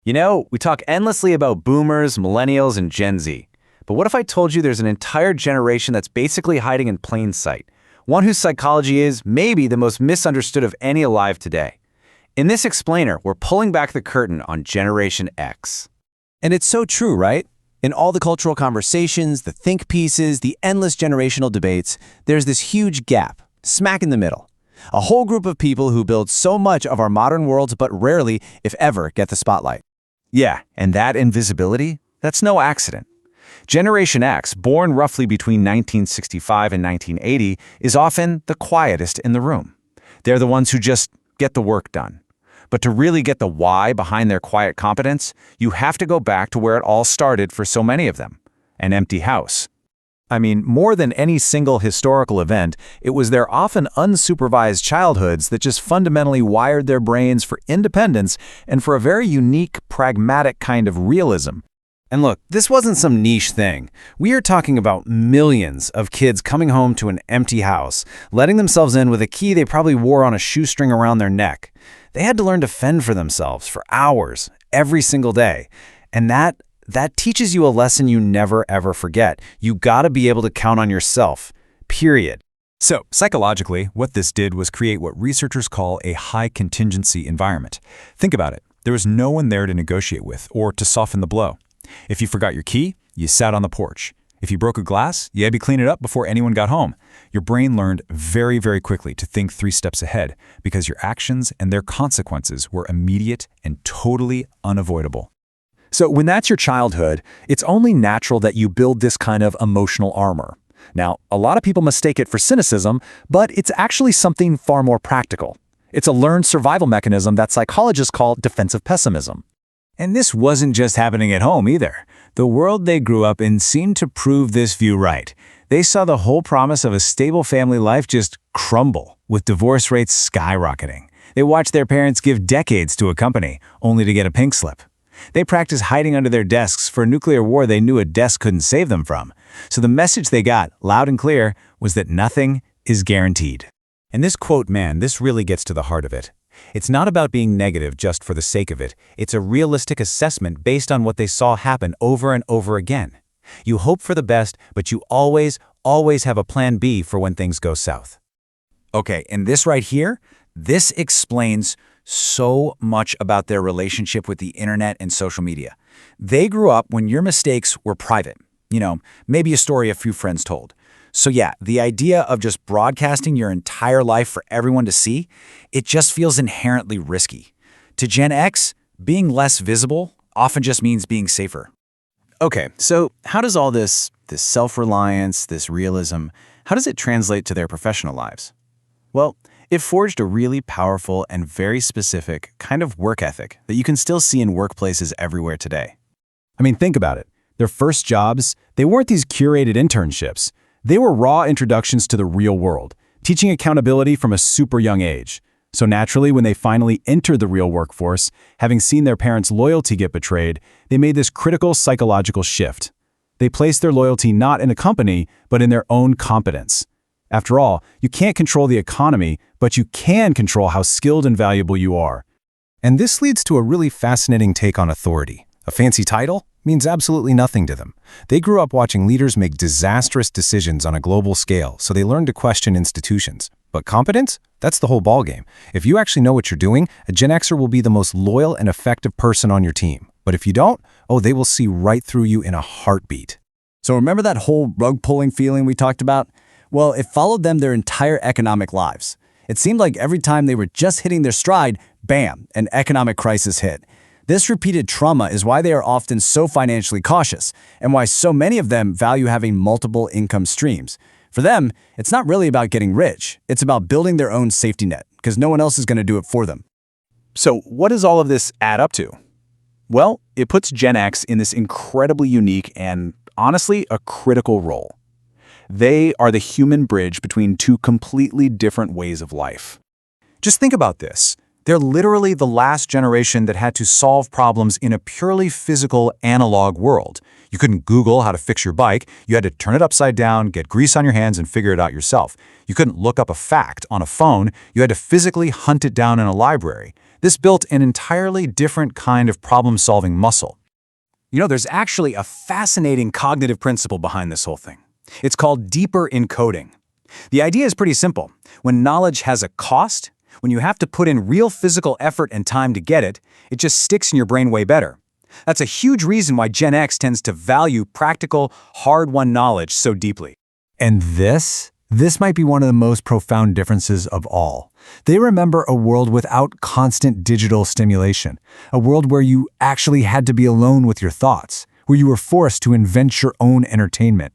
You know, we talk endlessly about boomers, millennials, and Gen Z. But what if I told you there's an entire generation that's basically hiding in plain sight? One whose psychology is maybe the most misunderstood of any alive today. In this explainer, we're pulling back the curtain on Generation X. And it's so true, right? In all the cultural conversations, the think pieces, the endless generational debates, there's this huge gap, smack in the middle. A whole group of people who build so much of our modern world but rarely, if ever, get the spotlight. Yeah, and that invisibility, that's no accident. Generation X, born roughly between 1965 and 1980, is often the quietest in the room. They're the ones who just get the work done. But to really get the why behind their quiet competence, you have to go back to where it all started for so many of them, an empty house. I mean, more than any single historical event, it was their often unsupervised childhoods that just fundamentally wired their brains for independence and for a very unique, pragmatic kind of realism. And look, this wasn't some niche thing. We are talking about millions of kids coming home to an empty house, letting themselves in with a key they probably wore on a shoestring around their neck. They had to learn to fend for themselves for hours, every single day. And that teaches you a lesson you never ever forget. You gotta be able to count on yourself, period. So, psychologically, what this did was create what researchers call a high-contingency environment. Think about it. There was no one there to negotiate with or to soften the blow. If you forgot your key, you sat on the porch. If you broke a glass, you had to clean it up before anyone got home. Your brain learned very, very quickly to think 3 steps ahead because your actions and their consequences were immediate and totally unavoidable. So when that's your childhood, it's only natural that you build this kind of emotional armor. Now, a lot of people mistake it for cynicism, but it's actually something far more practical. It's a learned survival mechanism that psychologists call defensive pessimism. And this wasn't just happening at home either. The world they grew up in seemed to prove this view right. They saw the whole promise of a stable family life just crumble, with divorce rates skyrocketing. They watched their parents give decades to a company, only to get a pink slip. They practiced hiding under their desks for a nuclear war they knew a desk couldn't save them from. So the message they got, loud and clear, was that nothing is guaranteed. And this quote, man, this really gets to the heart of it. It's not about being negative just for the sake of it. It's a realistic assessment based on what they saw happen over and over again. You hope for the best, but you always have a plan B for when things go south. Okay, and this right here, this explains so much about their relationship with the internet and social media. They grew up when your mistakes were private. You know, maybe a story a few friends told. So yeah, the idea of just broadcasting your entire life for everyone to see, it just feels inherently risky. To Gen X, being less visible often just means being safer. Okay, so how does all this self-reliance, this realism, how does it translate to their professional lives? Well, it forged a really powerful and very specific kind of work ethic that you can still see in workplaces everywhere today. I mean, think about it. Their first jobs, they weren't these curated internships. They were raw introductions to the real world, teaching accountability from a super young age. So naturally, when they finally entered the real workforce, having seen their parents' loyalty get betrayed, they made this critical psychological shift. They placed their loyalty not in a company, but in their own competence. After all, you can't control the economy, but you can control how skilled and valuable you are. And this leads to a really fascinating take on authority. A fancy title means absolutely nothing to them. They grew up watching leaders make disastrous decisions on a global scale, so they learned to question institutions. But competence? That's the whole ballgame. If you actually know what you're doing, a Gen Xer will be the most loyal and effective person on your team. But if you don't, they will see right through you in a heartbeat. So remember that whole rug-pulling feeling we talked about? Well, it followed them their entire economic lives. It seemed like every time they were just hitting their stride, bam, an economic crisis hit. This repeated trauma is why they are often so financially cautious, and why so many of them value having multiple income streams. For them, it's not really about getting rich. It's about building their own safety net, because no one else is going to do it for them. So what does all of this add up to? Well, it puts Gen X in this incredibly unique and, honestly, a critical role. They are the human bridge between two completely different ways of life. Just think about this. They're literally the last generation that had to solve problems in a purely physical, analog world. You couldn't Google how to fix your bike. You had to turn it upside down, get grease on your hands, and figure it out yourself. You couldn't look up a fact on a phone. You had to physically hunt it down in a library. This built an entirely different kind of problem-solving muscle. There's actually a fascinating cognitive principle behind this whole thing. It's called deeper encoding. The idea is pretty simple. When knowledge has a cost, when you have to put in real physical effort and time to get it, it just sticks in your brain way better. That's a huge reason why Gen X tends to value practical, hard-won knowledge so deeply. And this might be one of the most profound differences of all. They remember a world without constant digital stimulation, a world where you actually had to be alone with your thoughts, where you were forced to invent your own entertainment.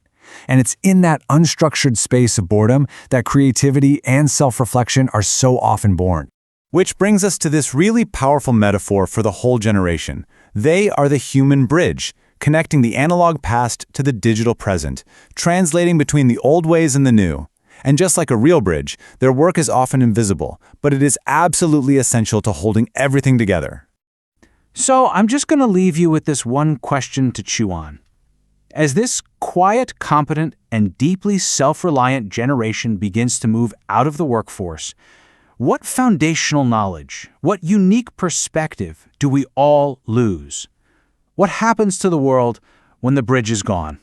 And it's in that unstructured space of boredom that creativity and self-reflection are so often born. Which brings us to this really powerful metaphor for the whole generation. They are the human bridge, connecting the analog past to the digital present, translating between the old ways and the new. And just like a real bridge, their work is often invisible, but it is absolutely essential to holding everything together. So I'm just going to leave you with this one question to chew on. As this quiet, competent, and deeply self-reliant generation begins to move out of the workforce, what foundational knowledge, what unique perspective do we all lose? What happens to the world when the bridge is gone?